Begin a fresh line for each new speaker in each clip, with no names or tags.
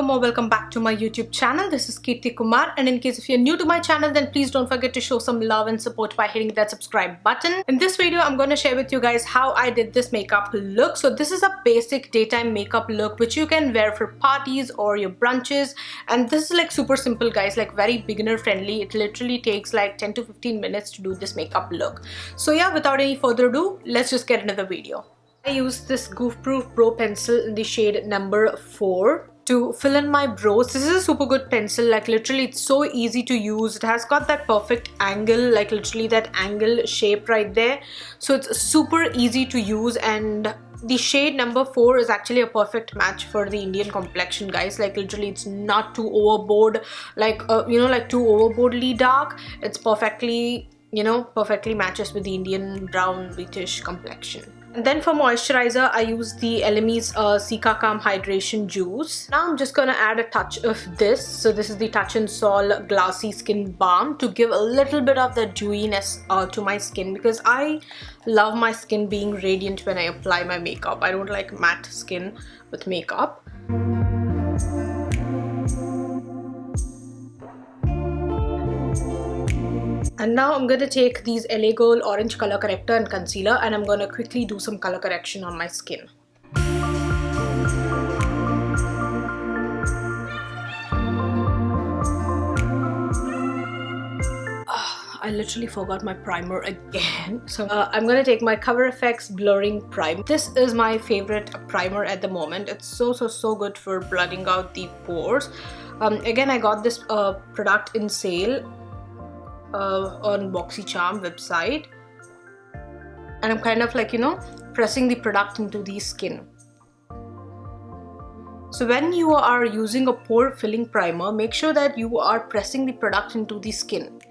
welcome or welcome back to my YouTube channel. This is Keerthi Kumar, and in case if you're new to my channel, then please don't forget to show some love and support by hitting that subscribe button. In this video, I'm going to share with you guys how I did this makeup look. So this is a basic daytime makeup look which you can wear for parties or your brunches, and this is like super simple guys, like very beginner friendly. It literally takes like 10 to 15 minutes to do this makeup look. So yeah, without any further ado, let's just get into the video. I used this Goof Proof Brow Pencil in the shade number 4 to fill in my brows. This is a super good pencil, like literally it's so easy to use. It has got that perfect angle, like literally that angle shape right there. So it's super easy to use, and the shade number 4 is actually a perfect match for the Indian complexion guys. Like literally it's not too overboard, like like too overboardly dark. It's perfectly, perfectly matches with the Indian brown wheatish complexion. And then for moisturizer, I use the Elemis Cica Calm Hydration Juice. Now I'm just gonna add a touch of this. So this is the Touch and Sol Glassy Skin Balm to give a little bit of the dewiness to my skin, because I love my skin being radiant when I apply my makeup. I don't like matte skin with makeup. And now I'm going to take these LA Girl Orange Color Corrector and Concealer, and I'm going to quickly do some color correction on my skin. I literally forgot my primer again. So I'm going to take my CoverFx Blurring Primer. This is my favorite primer at the moment. It's so good for blurring out the pores. Again, I got this product in sale on BoxyCharm website, and I'm kind of like pressing the product into the skin. So when you are using a pore filling primer, make sure that you are pressing the product into the skin.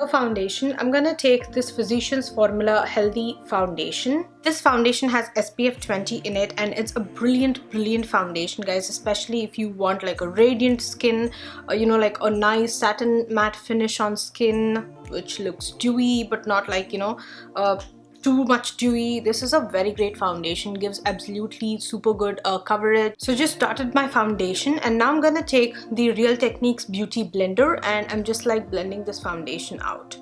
Foundation, I'm gonna take this Physicians Formula Healthy Foundation. This foundation has SPF 20 in it, and it's a brilliant foundation guys, especially if you want like a radiant skin, like a nice satin matte finish on skin which looks dewy but not like too much dewy. This is a very great foundation, gives absolutely super good coverage. So just started my foundation, and now I'm gonna take the Real Techniques Beauty Blender, and I'm just like blending this foundation out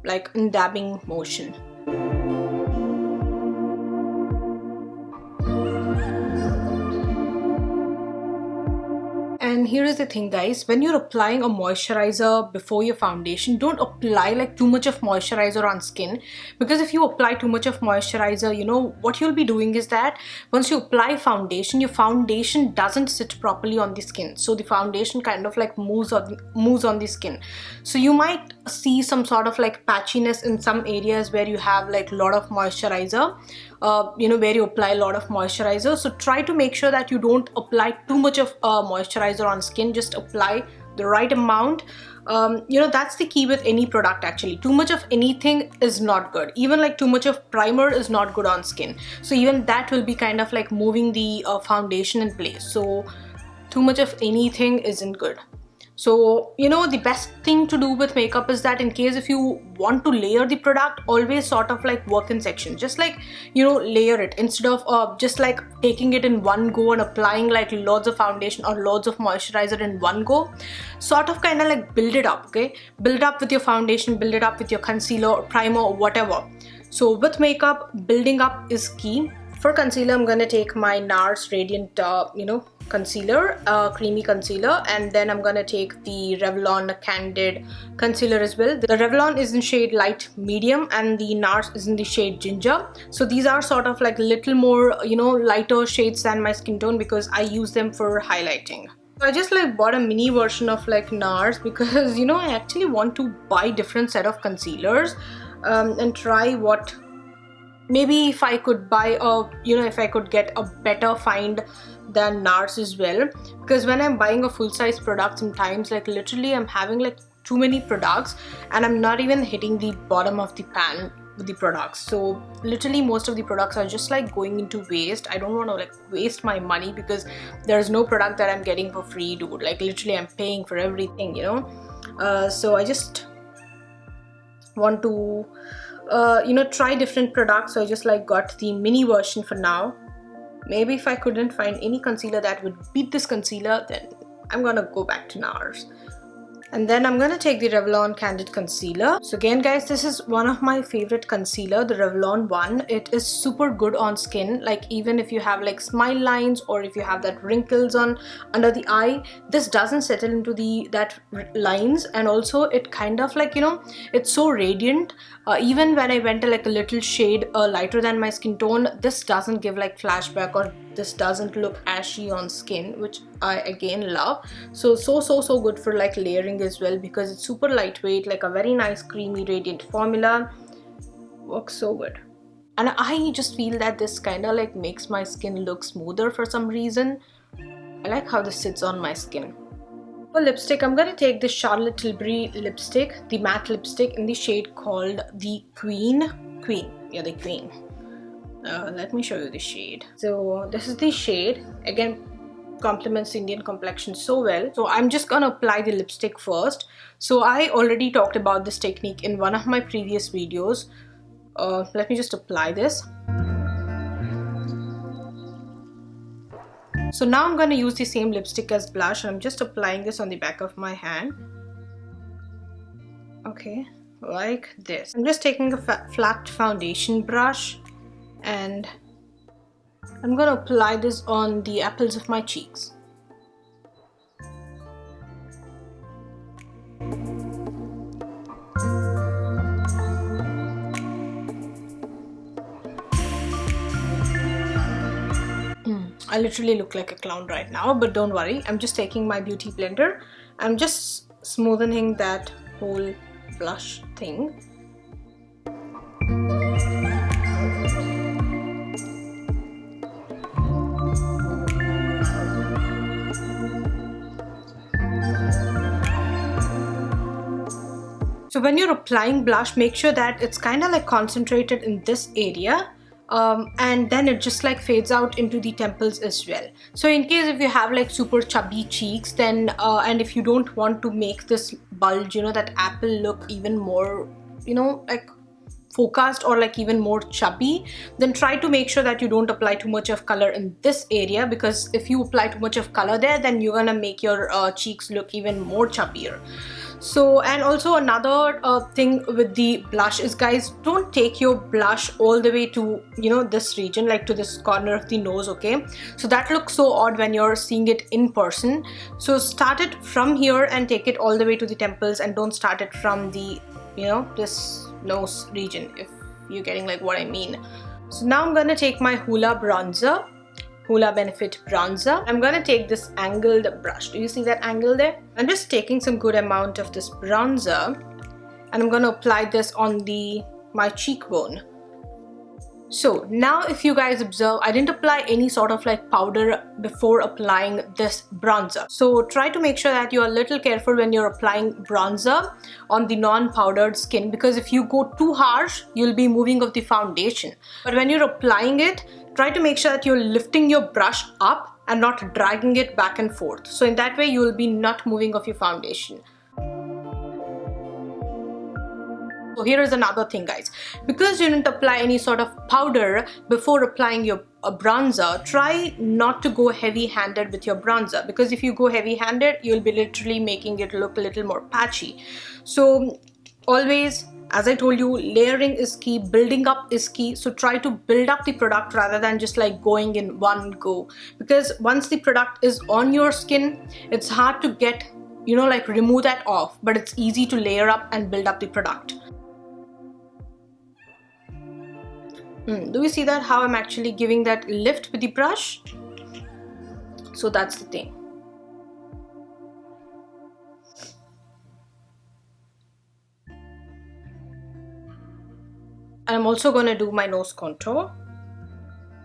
like in dabbing motion. And here is the thing guys, when you're applying a moisturizer before your foundation, don't apply like too much of moisturizer on skin, because if you apply too much of moisturizer, what you'll be doing is that once you apply foundation, your foundation doesn't sit properly on the skin. So the foundation kind of like moves on the skin. So you might see some sort of like patchiness in some areas where you have like a lot of moisturizer, where you apply a lot of moisturizer. So try to make sure that you don't apply too much of moisturizer on skin. Just apply the right amount. That's the key with any product actually. Too much of anything is not good. Even like too much of primer is not good on skin. So even that will be kind of like moving the foundation in place. So too much of anything isn't good. So the best thing to do with makeup is that in case if you want to layer the product, always sort of like work in sections. Just like layer it instead of just like taking it in one go and applying like loads of foundation or loads of moisturizer in one go. Sort of kind of like build it up, okay? Build up with your foundation, build it up with your concealer or primer or whatever. So with makeup, building up is key. For concealer, I'm gonna take my NARS Radiant concealer, creamy concealer, and then I'm gonna take the Revlon Candid concealer as well. The Revlon is in shade light medium, and the NARS is in the shade ginger. So these are sort of like little more lighter shades than my skin tone, because I use them for highlighting. So I just like bought a mini version of like NARS because I actually want to buy different set of concealers and try what maybe if I could buy a if I could get a better find than NARS as well, because when I'm buying a full-size product sometimes like literally I'm having like too many products, and I'm not even hitting the bottom of the pan with the products. So literally most of the products are just like going into waste. I don't want to like waste my money because there's no product that I'm getting for free, dude. Like literally I'm paying for everything, you know. So I just want to you know, try different products. So I just like got the mini version for now. Maybe if I couldn't find any concealer that would beat this concealer, then I'm gonna go back to NARS. And then I'm gonna take the Revlon Candid Concealer. So again guys, this is one of my favorite concealer, the Revlon one. It is super good on skin. Like even if you have like smile lines or if you have that wrinkles on under the eye, this doesn't settle into that lines. And also it kind of like, you know, it's so radiant. Even when I went like a little shade lighter than my skin tone, this doesn't give like flashback, or this doesn't look ashy on skin, which I again love. So good for like layering as well, because it's super lightweight, like a very nice creamy radiant formula. Works so good. And I just feel that this kind of like makes my skin look smoother for some reason. I like how this sits on my skin. For lipstick, I'm going to take this Charlotte Tilbury lipstick, the matte lipstick in the shade called the Queen. Yeah, the Queen. Let me show you the shade. So this is the shade. Again, complements Indian complexion so well. So I'm just gonna apply the lipstick first. So I already talked about this technique in one of my previous videos. Let me just apply this. So now I'm gonna use the same lipstick as blush, and I'm just applying this on the back of my hand. Okay, like this. I'm just taking a flat foundation brush, and I'm gonna apply this on the apples of my cheeks. I literally look like a clown right now, but don't worry. I'm just taking my beauty blender. I'm just smoothing that whole blush thing. So when you're applying blush, make sure that it's kind of like concentrated in this area. And then it just like fades out into the temples as well. So in case if you have like super chubby cheeks, then and if you don't want to make this bulge, you know, that apple look even more, you know, like focused or like even more chubby, then try to make sure that you don't apply too much of color in this area, because if you apply too much of color there, then you're gonna make your cheeks look even more chubbier. So, and also another thing with the blush is, guys, don't take your blush all the way to, you know, this region, like to this corner of the nose, okay? So that looks so odd when you're seeing it in person. So start it from here and take it all the way to the temples, and don't start it from the, you know, this nose region, if you're getting like what I mean. So now I'm gonna take my Hoola bronzer, Hoola Benefit bronzer. I'm gonna take this angled brush. Do you see that angle there? I'm just taking some good amount of this bronzer, and I'm gonna apply this on my cheekbone. So now if you guys observe, I didn't apply any sort of like powder before applying this bronzer. So try to make sure that you're a little careful when you're applying bronzer on the non-powdered skin, because if you go too harsh, you'll be moving off the foundation. But when you're applying it, try to make sure that you're lifting your brush up and not dragging it back and forth. So in that way, you will be not moving off your foundation. So here is another thing, guys. Because you didn't apply any sort of powder before applying your bronzer, try not to go heavy-handed with your bronzer, because if you go heavy-handed, you'll be literally making it look a little more patchy. So always, as I told you, layering is key, building up is key. So try to build up the product rather than just like going in one go, because once the product is on your skin, it's hard to get, you know, like remove that off, but it's easy to layer up and build up the product. Do you see that, how I'm actually giving that lift with the brush? So that's the thing. And I'm also going to do my nose contour,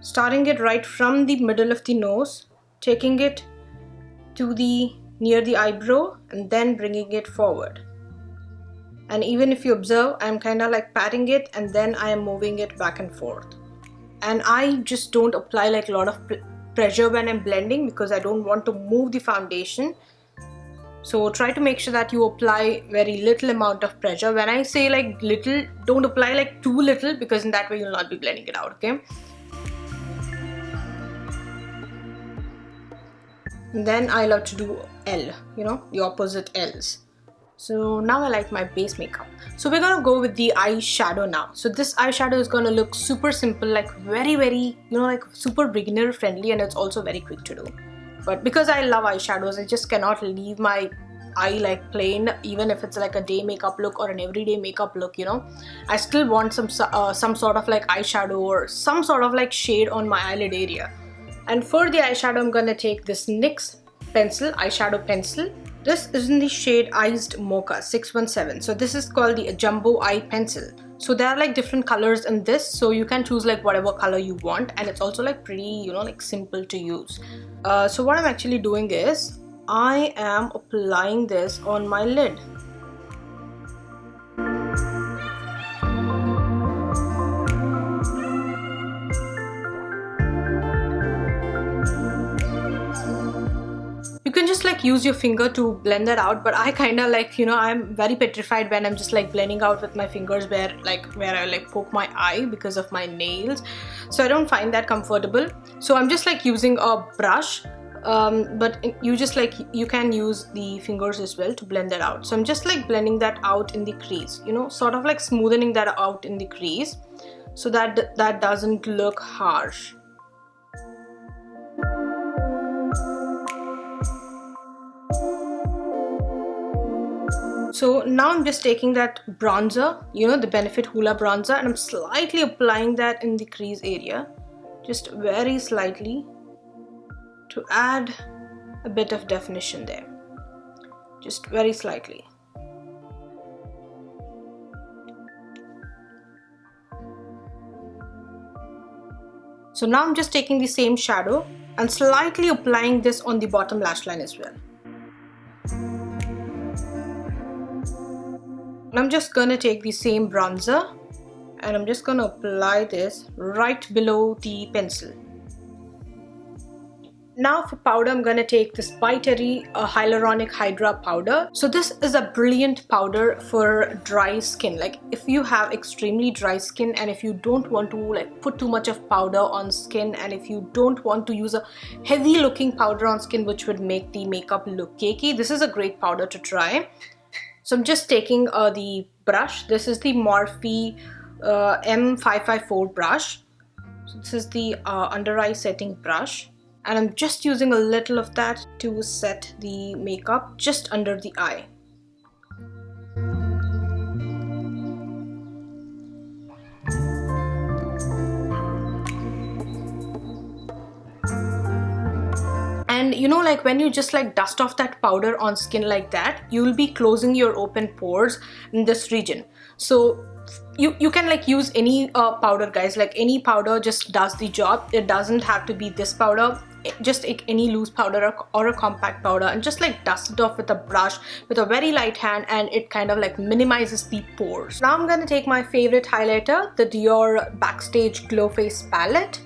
starting it right from the middle of the nose, taking it to the near the eyebrow, and then bringing it forward. And even if you observe, I'm kind of like patting it and then I am moving it back and forth. And I just don't apply like a lot of pressure when I'm blending because I don't want to move the foundation. So try to make sure that you apply very little amount of pressure. When I say like little, don't apply like too little, because in that way you'll not be blending it out, okay? And then I love to do L, you know, the opposite L's. So now I like my base makeup. So we're gonna go with the eyeshadow now. So this eyeshadow is gonna look super simple, like very, you know, like super beginner friendly, and it's also very quick to do. But because I love eyeshadows, I just cannot leave my eye like plain, even if it's like a day makeup look or an everyday makeup look, you know. I still want some sort of like eyeshadow or some sort of like shade on my eyelid area. And for the eyeshadow, I'm gonna take this NYX pencil, eyeshadow pencil. This is in the shade Iced Mocha 617. So this is called the Jumbo Eye Pencil. So there are like different colors in this, so you can choose like whatever color you want, and it's also like pretty, you know, like simple to use. So what I'm actually doing is I am applying this on my lid. You can just like use your finger to blend that out, but I kind of like, you know, I'm very petrified when I'm just like blending out with my fingers where I like poke my eye because of my nails. So I don't find that comfortable. So I'm just like using a brush, but you can use the fingers as well to blend that out. So I'm just like blending that out in the crease, you know, sort of like smoothing that out in the crease so that that doesn't look harsh. So now I'm just taking that bronzer, you know, the Benefit Hoola bronzer, and I'm slightly applying that in the crease area, just very slightly, to add a bit of definition there, just very slightly. So now I'm just taking the same shadow and slightly applying this on the bottom lash line as well. I'm just gonna take the same bronzer and I'm just gonna apply this right below the pencil. Now for powder, I'm gonna take this By Terry Hyaluronic Hydra powder. So this is a brilliant powder for dry skin. Like if you have extremely dry skin and if you don't want to like put too much of powder on skin, and if you don't want to use a heavy looking powder on skin which would make the makeup look cakey, this is a great powder to try. So I'm just taking the brush. This is the Morphe M554 brush. So this is the under eye setting brush, and I'm just using a little of that to set the makeup just under the eye. And you know, like when you just like dust off that powder on skin like that, you will be closing your open pores in this region. So you can like use any powder, guys. Like any powder just does the job. It doesn't have to be this powder. Just take any loose powder or a compact powder and just like dust it off with a brush with a very light hand, and it kind of like minimizes the pores. Now I'm gonna take my favorite highlighter, the Dior Backstage Glow Face palette.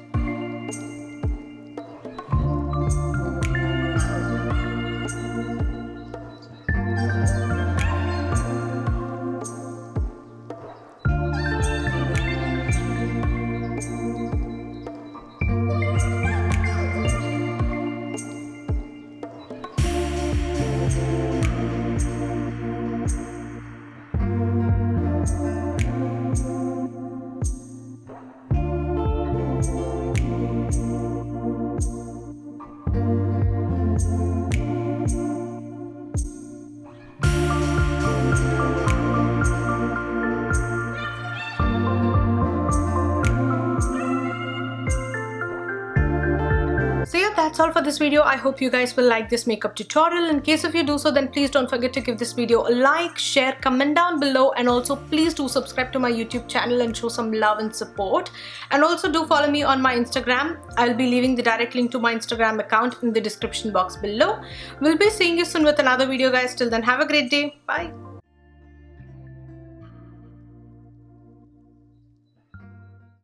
So yeah, that's all for this video. I hope you guys will like this makeup tutorial. In case if you do so, then please don't forget to give this video a like, share, comment down below, and also please do subscribe to my YouTube channel and show some love and support. And also do follow me on my Instagram. I'll be leaving the direct link to my Instagram account in the description box below. We'll be seeing you soon with another video, guys. Till then, have a great day. Bye.